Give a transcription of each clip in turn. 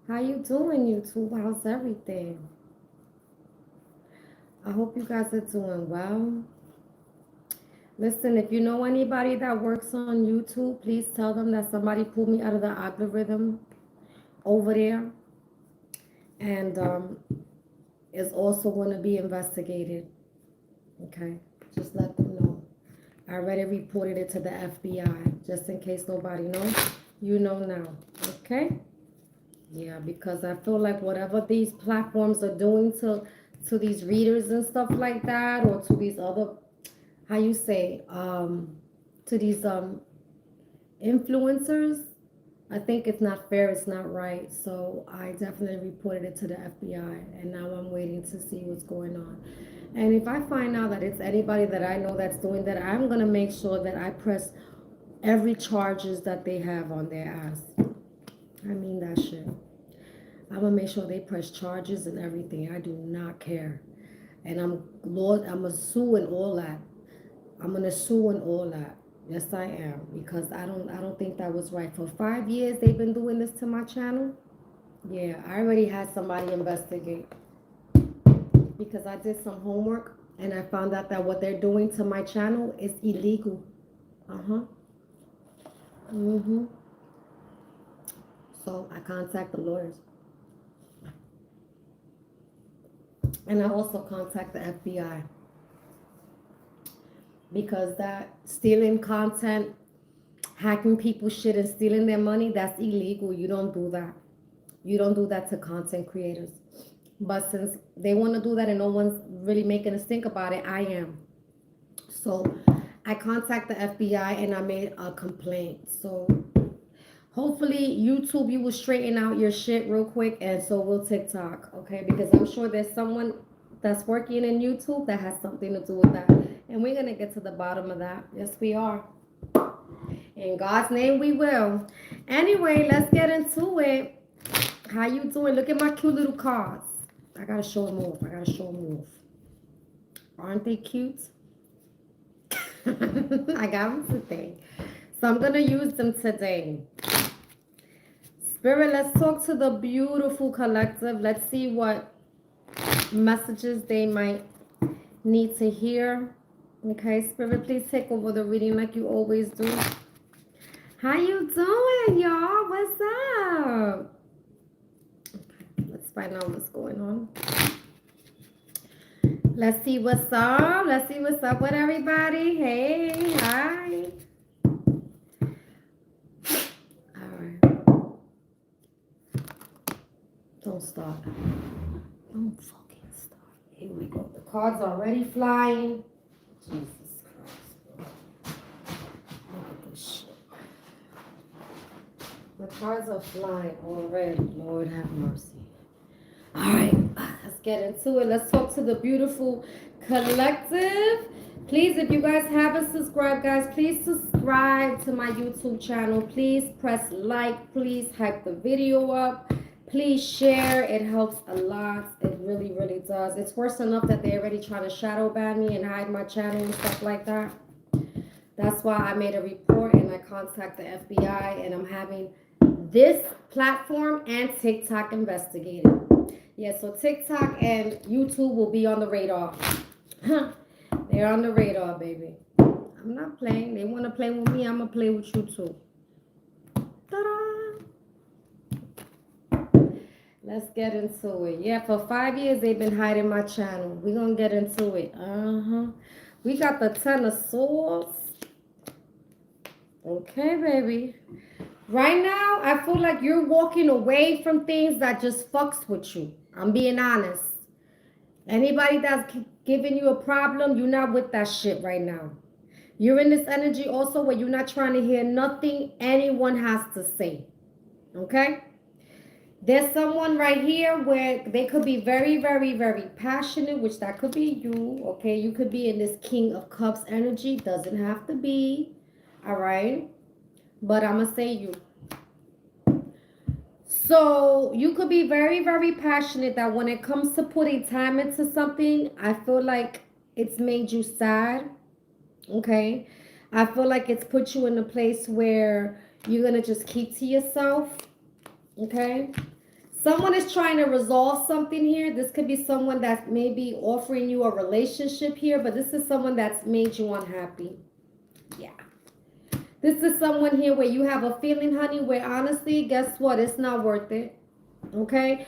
How you doing, YouTube? How's everything? I hope you guys are doing well. Listen, if you know anybody that works on YouTube, please tell them that somebody pulled me out of the algorithm over there and is also going to be investigated. Okay? Just let them know. I already reported it to the FBI, just in case nobody knows. You know now. Okay? Yeah, because I feel like whatever these platforms are doing to these readers and stuff like that, or to these other, how you say, to these influencers, I think it's not fair, it's not right. So I definitely reported it to the FBI, and now I'm waiting to see what's going on. And if I find out that it's anybody that I know that's doing that, I'm gonna make sure that I press every charges that they have on their ass. I mean that shit. I'm gonna make sure they press charges and everything. I do not care. And I'm gonna sue and all that. I'm gonna sue and all that. Yes, I am. Because I don't think that was right. For 5 years they've been doing this to my channel. Yeah, I already had somebody investigate because I did some homework and I found out that what they're doing to my channel is illegal. Uh-huh. Mm-hmm. So I contact the lawyers. And I also contact the FBI because that stealing content, hacking people's shit and stealing their money, that's illegal. You don't do that. You don't do that to content creators. But since they want to do that and no one's really making a stink about it, I am. So I contact the FBI and I made a complaint. So hopefully YouTube, you will straighten out your shit real quick, and so will TikTok, okay? Because I'm sure there's someone that's working in YouTube that has something to do with that. And we're gonna get to the bottom of that. Yes, we are. In God's name, we will. Anyway, let's get into it. How you doing? Look at my cute little cards. I gotta show them off. I gotta show them off. Aren't they cute? I got them today. So I'm gonna use them today. Spirit, let's talk to the beautiful collective. Let's see what messages they might need to hear. Okay, Spirit, please take over the reading like you always do. How you doing, y'all? What's up? Okay, let's find out what's going on. Let's see what's up. Let's see what's up with everybody. Hey, hi. All right. Don't start. Don't fucking start. Here we go. The cards are already flying. Jesus Christ, bro. Look at this shit. The cards are flying already. Lord have mercy. All right, let's get into it. Let's talk to the beautiful collective. Please, if you guys haven't subscribed, guys, please subscribe to my YouTube channel. Please press like. Please hype the video up. Please share. It helps a lot. It really, really does. It's worse enough that they're already trying to shadow ban me and hide my channel and stuff like that. That's why I made a report and I contact the FBI, and I'm having this platform and TikTok investigated. Yeah, so TikTok and YouTube will be on the radar. They're on the radar, baby. I'm not playing. They want to play with me. I'm going to play with you too. Ta-da! Let's get into it. Yeah, for 5 years, they've been hiding my channel. We're going to get into it. We got the Ten of Swords. Okay, baby. Right now, I feel like you're walking away from things that just fucks with you. I'm being honest. Anybody that's giving you a problem, you're not with that shit right now. You're in this energy also where you're not trying to hear nothing anyone has to say. Okay? There's someone right here where they could be very, very, very passionate, which that could be you. Okay? You could be in this King of Cups energy. Doesn't have to be. All right? But I'm going to say you. So you could be very, very passionate that when it comes to putting time into something, I feel like it's made you sad. Okay. I feel like it's put you in a place where you're going to just keep to yourself. Okay. Someone is trying to resolve something here. This could be someone that may be offering you a relationship here, but this is someone that's made you unhappy. Yeah. This is someone here where you have a feeling, honey, where honestly, guess what? It's not worth it. Okay?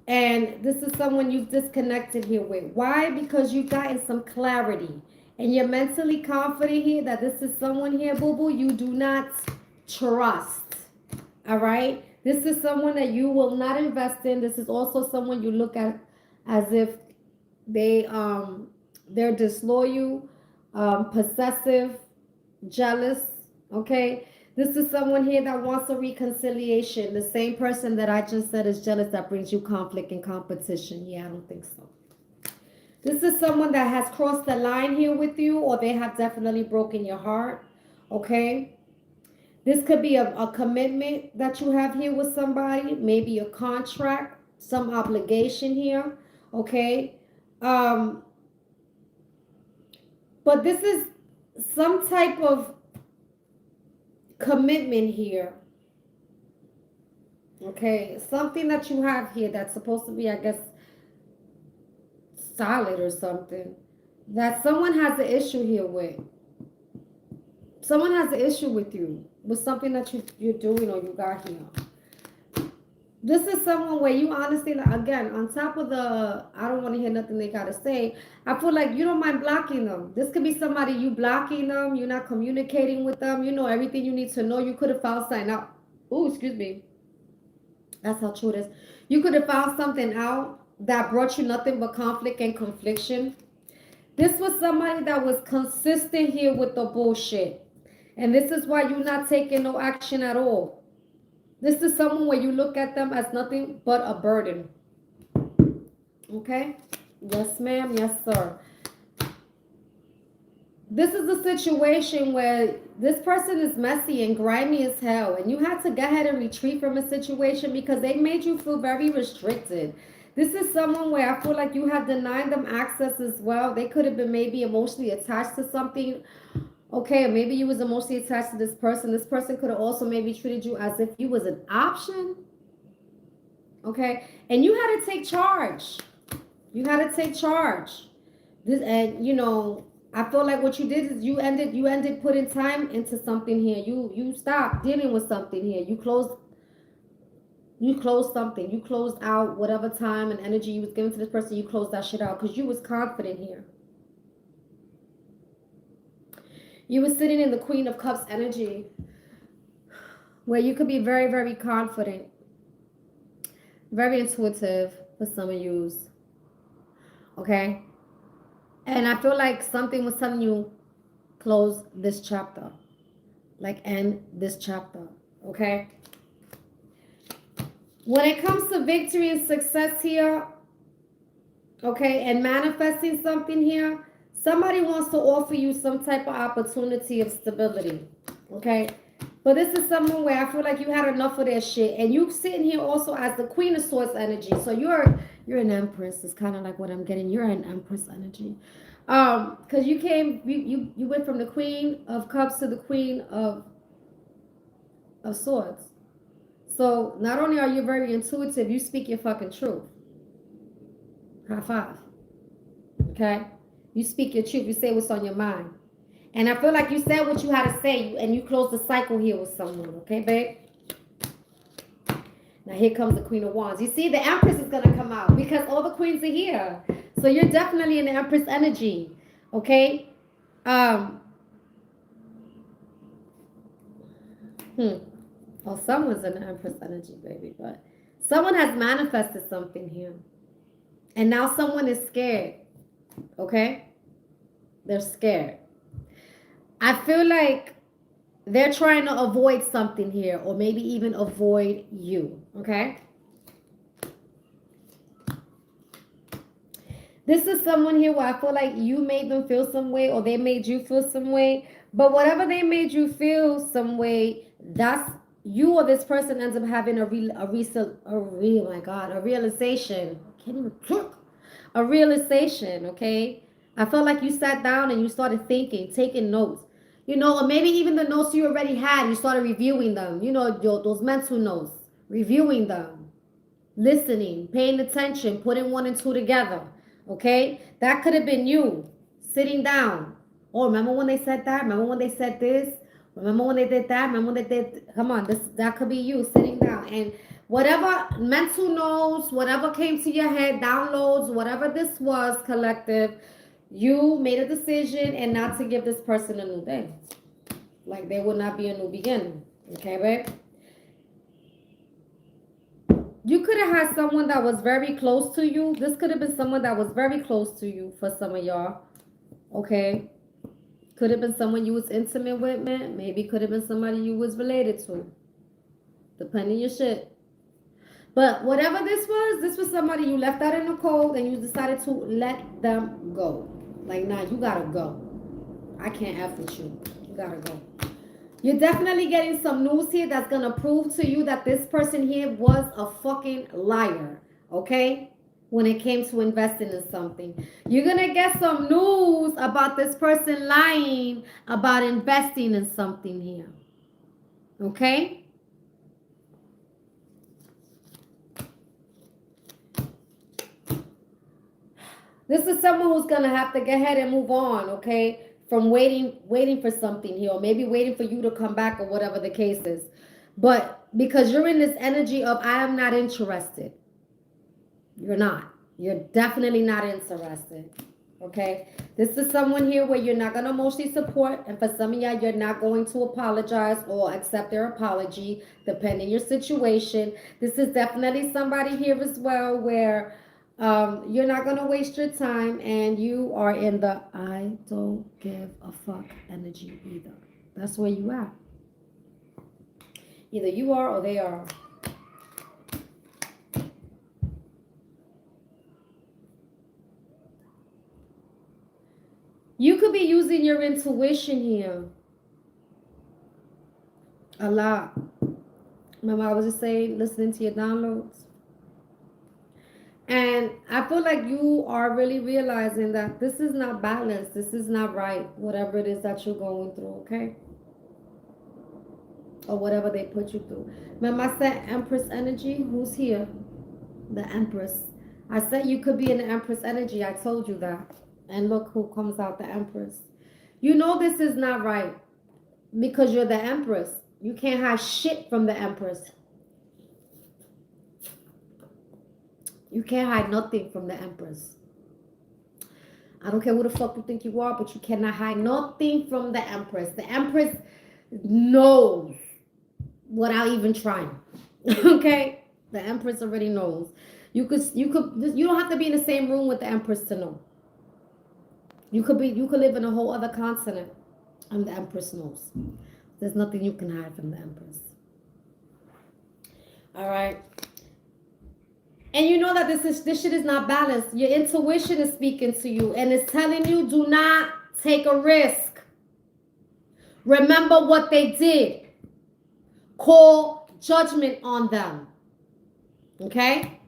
And this is someone you've disconnected here with. Why? Because you've gotten some clarity. And you're mentally confident here that this is someone here, boo-boo, you do not trust. All right? This is someone that you will not invest in. This is also someone you look at as if they're disloyal, possessive, jealous. Okay? This is someone here that wants a reconciliation. The same person that I just said is jealous that brings you conflict and competition. Yeah, I don't think so. This is someone that has crossed the line here with you, or they have definitely broken your heart. Okay? This could be a commitment that you have here with somebody, maybe a contract, some obligation here, okay? But this is some type of commitment here, okay? Something that you have here that's supposed to be, I guess, solid or something, that someone has an issue here with. Someone has an issue with you, with something that you're doing or you got here. This is someone where you honestly, again, on top of the, I don't want to hear nothing they got to say, I feel like you don't mind blocking them. This could be somebody you blocking them, you're not communicating with them, you know everything you need to know. You could have found something out. Oh, excuse me. That's how true it is. You could have found something out that brought you nothing but conflict and confliction. This was somebody that was consistent here with the bullshit. And this is why you're not taking no action at all. This is someone where you look at them as nothing but a burden. Okay? Yes, ma'am. Yes, sir. This is a situation where this person is messy and grimy as hell. And you had to go ahead and retreat from a situation because they made you feel very restricted. This is someone where I feel like you have denied them access as well. They could have been maybe emotionally attached to something. Okay, maybe you was emotionally attached to this person. This person could have also maybe treated you as if you was an option. Okay, and you had to take charge. You had to take charge. This, and you know, I feel like what you did is you ended putting time into something here. You stopped dealing with something here. You closed something. You closed out whatever time and energy you was giving to this person. You closed that shit out because you was confident here. You were sitting in the Queen of Cups energy where you could be very, very confident, very intuitive for some of yous. Okay? And I feel like something was telling you, close this chapter. Like, end this chapter. Okay? When it comes to victory and success here, okay, and manifesting something here, somebody wants to offer you some type of opportunity of stability, okay? But this is someone where I feel like you had enough of that shit. And you sitting here also as the Queen of Swords energy. So you're an Empress. It's kind of like what I'm getting. You're an Empress energy. Because you went from the Queen of Cups to the Queen of Swords. So not only are you very intuitive, you speak your fucking truth. High five. Okay? You speak your truth. You say what's on your mind. And I feel like you said what you had to say, and you closed the cycle here with someone. Okay, babe? Now here comes the Queen of Wands. You see, the Empress is going to come out because all the queens are here. So you're definitely in the Empress energy. Okay? Well, someone's in the Empress energy, baby. But someone has manifested something here. And now someone is scared. Okay? They're scared. I feel like they're trying to avoid something here, or maybe even avoid you. Okay? This is someone here where I feel like you made them feel some way, or they made you feel some way. But whatever they made you feel some way, that's you or this person ends up having a realization. Can't even cook. A realization, okay? I felt like you sat down and you started thinking, taking notes. You know, or maybe even the notes you already had, you started reviewing them. You know, those mental notes, reviewing them. listening, paying attention, putting one and two together. Okay? That could have been you sitting down. Oh, remember when they said that? Remember when they said this? Remember when they did that? Remember when they did, come on, this that could be you sitting down. And whatever mental notes, whatever came to your head, downloads, whatever this was, collective, you made a decision and not to give this person a new day. Like there will not be a new beginning. Okay, babe? You could have had someone that was very close to you. This could have been someone that was very close to you for some of y'all. Okay? Could have been someone you was intimate with, man. Maybe could have been somebody you was related to. Depending your shit. But whatever this was somebody you left out in the cold and you decided to let them go. Like, nah, you gotta go. I can't F with you. You gotta go. You're definitely getting some news here that's going to prove to you that this person here was a fucking liar, okay? When it came to investing in something. You're going to get some news about this person lying about investing in something here, okay? This is someone who's going to have to go ahead and move on, okay? From waiting for something here, or maybe waiting for you to come back, or whatever the case is. But because you're in this energy of I am not interested. You're not. You're definitely not interested. Okay? This is someone here where you're not going to emotionally support, and for some of y'all, you're not going to apologize or accept their apology, depending your situation. This is definitely somebody here as well where you're not going to waste your time, and you are in the I don't give a fuck energy either. That's where you are. Either you are or they are. You could be using your intuition here a lot. Remember, I was just saying, listening to your downloads. And I feel like you are really realizing that this is not balanced. This is not right. Whatever it is that you're going through, okay? Or whatever they put you through. Remember, I said Empress energy. Who's here? The Empress. I said you could be in the Empress energy. I told you that. And look who comes out, the Empress. You know this is not right because you're the Empress. You can't hide shit from the Empress. You can't hide nothing from the Empress. I don't care who the fuck you think you are, but you cannot hide nothing from the Empress. The Empress knows without even trying. Okay? The Empress already knows. You don't have to be in the same room with the Empress to know. You could live in a whole other continent, and the Empress knows. There's nothing you can hide from the Empress. All right. And you know that this shit is not balanced. Your intuition is speaking to you and it's telling you do not take a risk. Remember what they did. Call judgment on them. Okay?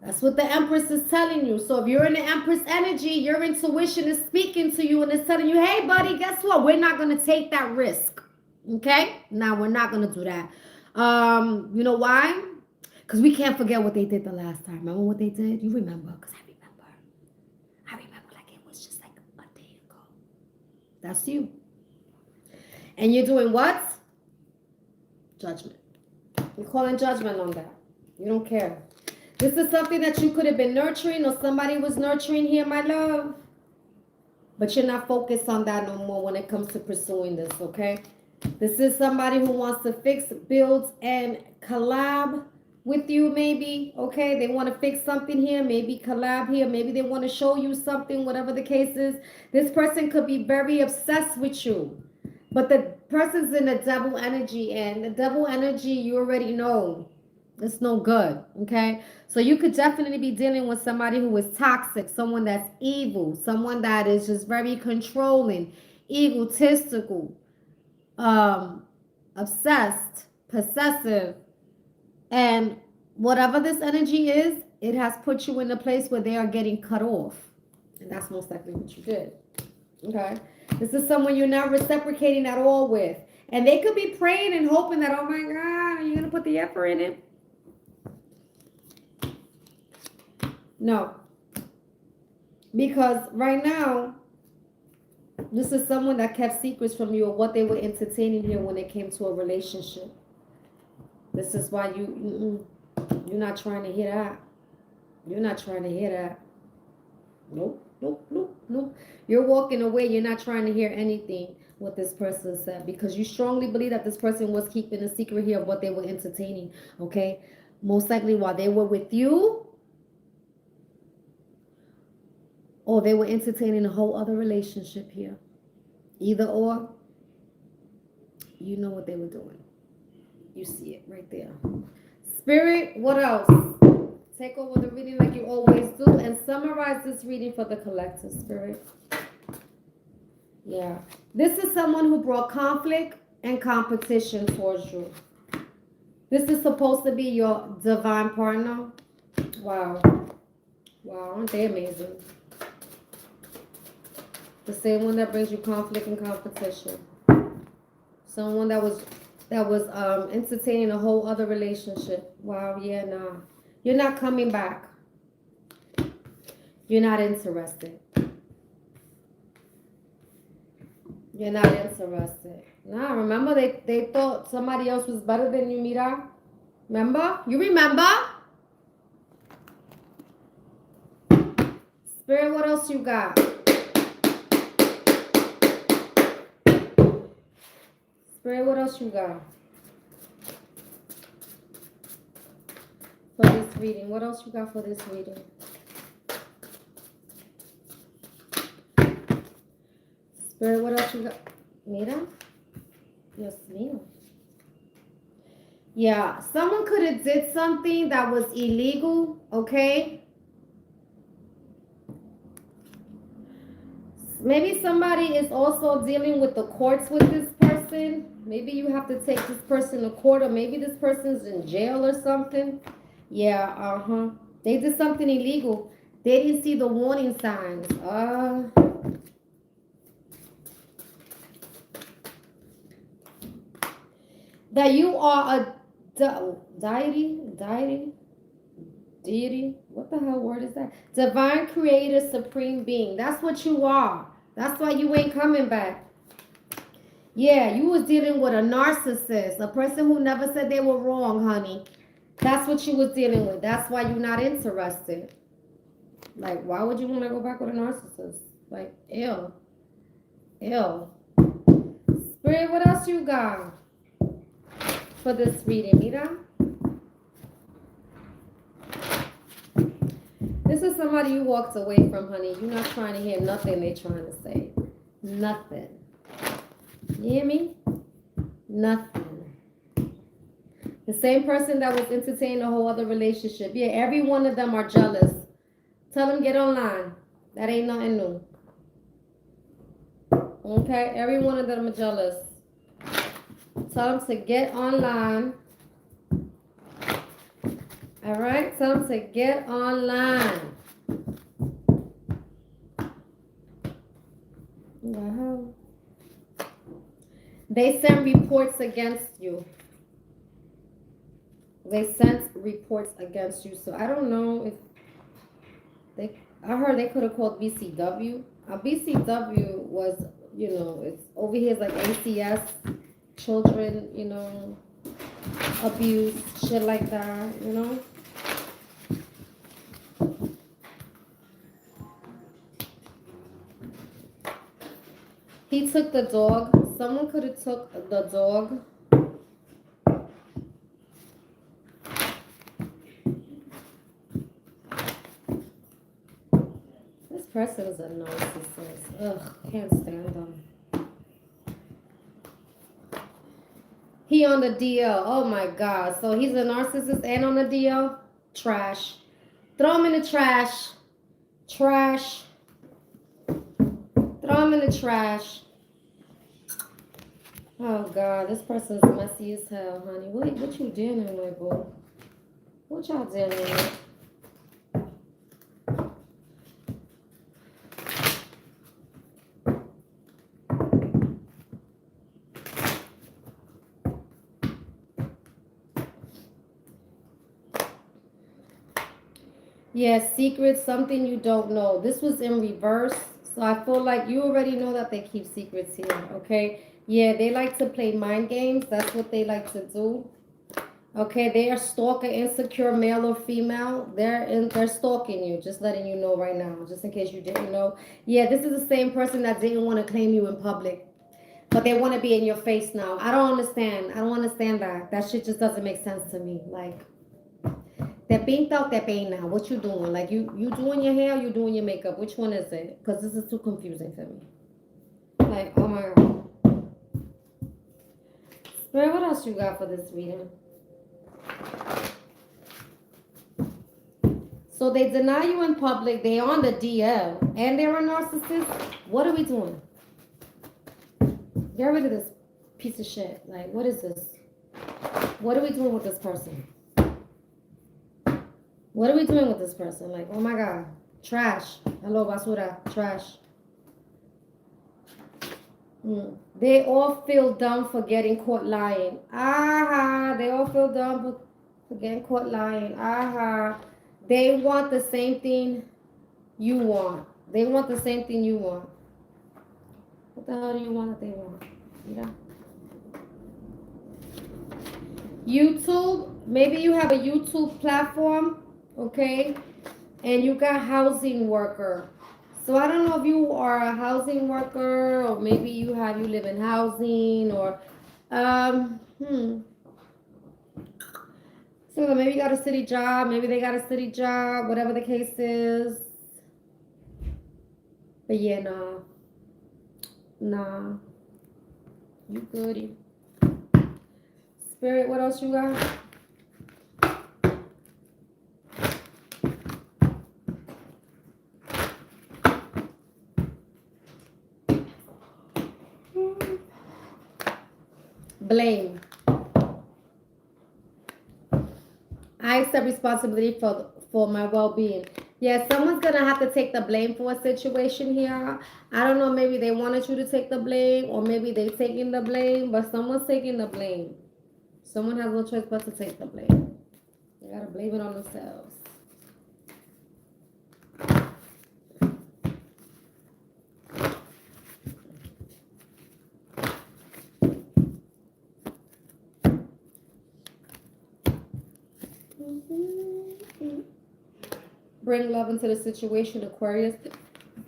That's what the Empress is telling you. So if you're in the Empress energy, your intuition is speaking to you and it's telling you, hey, buddy, guess what? We're not going to take that risk. Okay? Now, we're not going to do that. You know why? Because we can't forget what they did the last time. Remember what they did? You remember? Because I remember like it was just like a day ago. That's you. And you're doing what? Judgment. You're calling judgment on that. You don't care. This is something that you could have been nurturing or somebody was nurturing here, my love. But you're not focused on that no more when it comes to pursuing this, okay? This is somebody who wants to fix, build, and collab with you, maybe, okay? They want to fix something here, maybe collab here, maybe they want to show you something, whatever the case is. This person could be very obsessed with you. But the person's in the devil energy, and the devil energy, you already know. It's no good, okay? So you could definitely be dealing with somebody who is toxic, someone that's evil, someone that is just very controlling, egotistical, obsessed, possessive, and whatever this energy is, it has put you in a place where they are getting cut off, and that's most likely what you did, okay? This is someone you're not reciprocating at all with, and they could be praying and hoping that, oh my God, are you gonna put the effort in it? No, because right now, this is someone that kept secrets from you of what they were entertaining here when it came to a relationship. This is why you're not trying to hear that. You're not trying to hear that. Nope, nope, nope, nope. You're walking away. You're not trying to hear anything what this person said because you strongly believe that this person was keeping a secret here of what they were entertaining. Okay, most likely while they were with you, or they were entertaining a whole other relationship here. Either or, you know what they were doing. You see it right there. Spirit, what else? Take over the reading like you always do and summarize this reading for the collective, Spirit. Yeah. This is someone who brought conflict and competition towards you. This is supposed to be your divine partner. Wow. Wow, aren't they amazing? The same one that brings you conflict and competition. Someone that was entertaining a whole other relationship. Wow, yeah, nah. You're not coming back. You're not interested. You're not interested. Nah, remember they thought somebody else was better than you, Mira? Remember? You remember? Spirit, what else you got? Spirit, what else you got? For this reading. What else you got for this reading? Spirit, what else you got? Mira? Yes, Mira. Yeah, someone could have did something that was illegal, okay? Maybe somebody is also dealing with the courts with this person. Maybe you have to take this person to court, or maybe this person's in jail or something. Yeah, They did something illegal. They didn't see the warning signs. That you are a deity. What the hell word is that? Divine creator, supreme being. That's what you are. That's why you ain't coming back. Yeah, you was dealing with a narcissist, a person who never said they were wrong, honey. That's what you was dealing with. That's why you're not interested. Like, why would you want to go back with a narcissist? Like, ew. Ew. Spirit, what else you got for this reading, Mira? This is somebody you walked away from, honey. You're not trying to hear nothing they're trying to say. Nothing. You hear me? Nothing. The same person that was entertaining a whole other relationship. Yeah, every one of them are jealous. Tell them get online. That ain't nothing new. Okay? Every one of them are jealous. Tell them to get online. All right? Tell them to get online. Wow. They sent reports against you. They sent reports against you. So I don't know if I heard they could have called BCW. BCW was, it's over here is like ACS, children, abuse, shit like that. He took the dog. Someone could have took the dog. This person is a narcissist. Ugh, can't stand them. He on the DL. Oh my God. So he's a narcissist and on the DL? Trash. Throw him in the trash. Trash. Throw him in the trash. Oh God, this person's messy as hell, honey. What you dealing with, boo? What y'all dealing with? Yeah, secrets, something you don't know. This was in reverse. So I feel like you already know that they keep secrets here, okay? Yeah, they like to play mind games. That's what they like to do. Okay, they are stalking insecure male or female. They're stalking you, just letting you know right now, just in case you didn't know. Yeah, this is the same person that didn't want to claim you in public, but they want to be in your face now. I don't understand. I don't understand that. That shit just doesn't make sense to me. Like, te pinta o te peina? What you doing? Like, you doing your hair, you doing your makeup? Which one is it? Because this is too confusing for me. Like, oh my god. Spirit, what else you got for this reading? So they deny you in public. They on the DL, and they're a narcissist. What are we doing? Get rid of this piece of shit. Like, what is this? What are we doing with this person? What are we doing with this person? Like, oh my god, trash. Hello, basura, trash. They all feel dumb for getting caught lying. Aha, they all feel dumb for getting caught lying. Aha, they want the same thing you want. They want the same thing you want. What the hell do you want that they want? Yeah. YouTube, maybe you have a YouTube platform, okay? And you got housing worker. So I don't know if you are a housing worker or maybe you live in housing or so maybe you got a city job, maybe they got a city job, whatever the case is. But yeah, nah. You good. Spirit, what else you got? Blame. I accept responsibility for my well-being. Yeah, someone's gonna have to take the blame for a situation here. I don't know, maybe they wanted you to take the blame, or maybe they taking the blame, but someone's taking the blame. Someone has no choice but to take the blame. They gotta blame it on themselves. Bring love into the situation, Aquarius.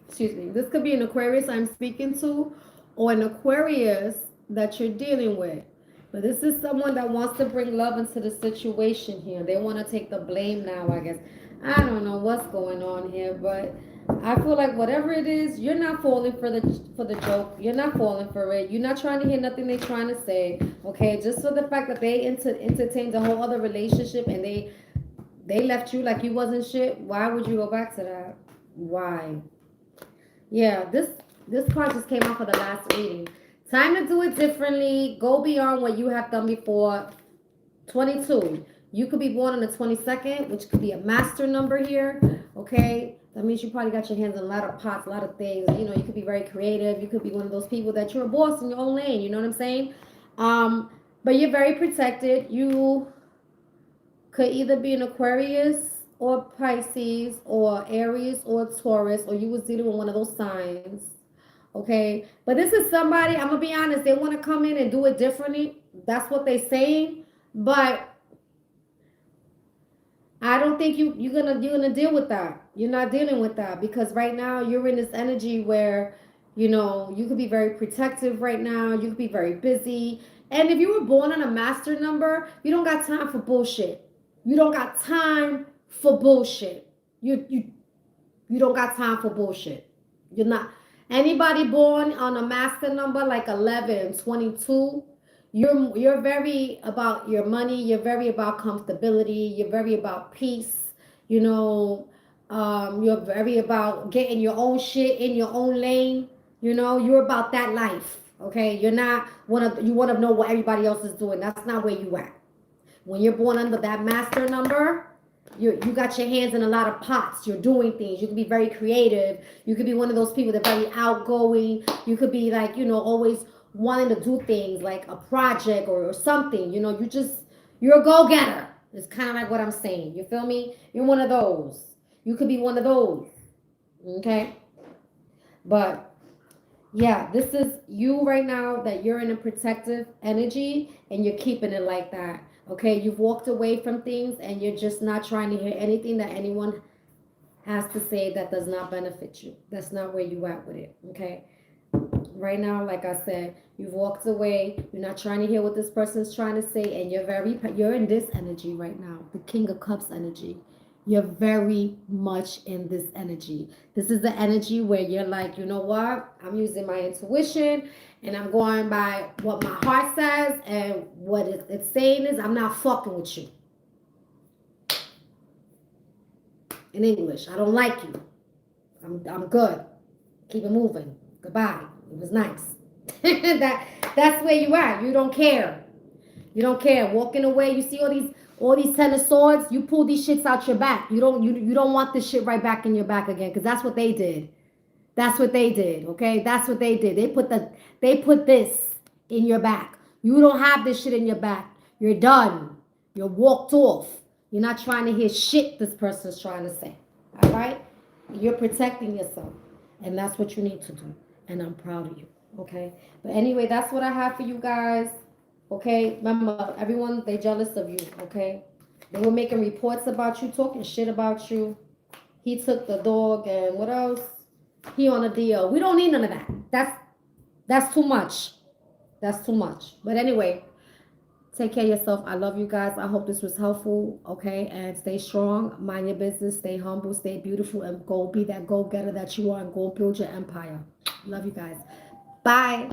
Excuse me. This could be an Aquarius I'm speaking to, or an Aquarius that you're dealing with. But this is someone that wants to bring love into the situation here. They want to take the blame now, I guess. I don't know what's going on here, but I feel like whatever it is, you're not falling for the joke. You're not falling for it. You're not trying to hear nothing they're trying to say. Okay, just for the fact that they entertained a whole other relationship and they left you like you wasn't shit. Why would you go back to that? Why? Yeah, this card just came out for the last reading. Time to do it differently. Go beyond what you have done before. 22. You could be born on the 22nd, which could be a master number here. Okay. That means you probably got your hands on a lot of pots, a lot of things. You know, you could be very creative. You could be one of those people that you're a boss in your own lane. You know what I'm saying? But you're very protected. You could either be an Aquarius or Pisces or Aries or Taurus, or you was dealing with one of those signs. Okay. But this is somebody, I'm gonna be honest, they want to come in and do it differently. That's what they're saying. But I don't think you're gonna deal with that. You're not dealing with that because right now you're in this energy where you could be very protective right now. You could be very busy. And if you were born on a master number, you don't got time for bullshit. You don't got time for bullshit. You don't got time for bullshit. You're not anybody born on a master number like 11, 22. You're very about your money. You're very about comfortability. You're very about peace. You know, you're very about getting your own shit in your own lane. You're about that life. Okay, you're not you want to know what everybody else is doing. That's not where you at. When you're born under that master number, you got your hands in a lot of pots. You're doing things. You can be very creative. You could be one of those people that are very outgoing. You could be like, always wanting to do things like a project or something. You're a go-getter. It's kind of like what I'm saying. You feel me? You're one of those. You could be one of those. Okay? But yeah, this is you right now that you're in a protective energy and you're keeping it like that. Okay? You've walked away from things and you're just not trying to hear anything that anyone has to say that does not benefit you. That's not where you at with it. Okay? Right now, like I said, you've walked away. You're not trying to hear what this person's trying to say, and you're in this energy right now, the King of Cups energy. You're very much in this energy. This is the energy where you're like, you know what? I'm using my intuition and I'm going by what my heart says, and what it's saying is I'm not fucking with you. In English, I don't like you. I'm good. Keep it moving. Goodbye. It was nice. That's where you are. You don't care. You don't care. Walking away, you see all these 10 of swords. You pull these shits out your back. You don't want this shit right back in your back again, because that's what they did. That's what they did. Okay, that's what they did. They put this in your back. You don't have this shit in your back. You're done. You're walked off. You're not trying to hear shit this person's trying to say. All right. You're protecting yourself, and that's what you need to do. And I'm proud of you. Okay. But anyway, that's what I have for you guys. Okay. Remember, everyone, they jealous of you. Okay. They were making reports about you, talking shit about you. He took the dog, and what else? He on a deal. We don't need none of that. That's too much. That's too much. But anyway, take care of yourself. I love you guys. I hope this was helpful. Okay. And stay strong. Mind your business. Stay humble. Stay beautiful. And go be that go-getter that you are, and go build your empire. Love you guys. Bye.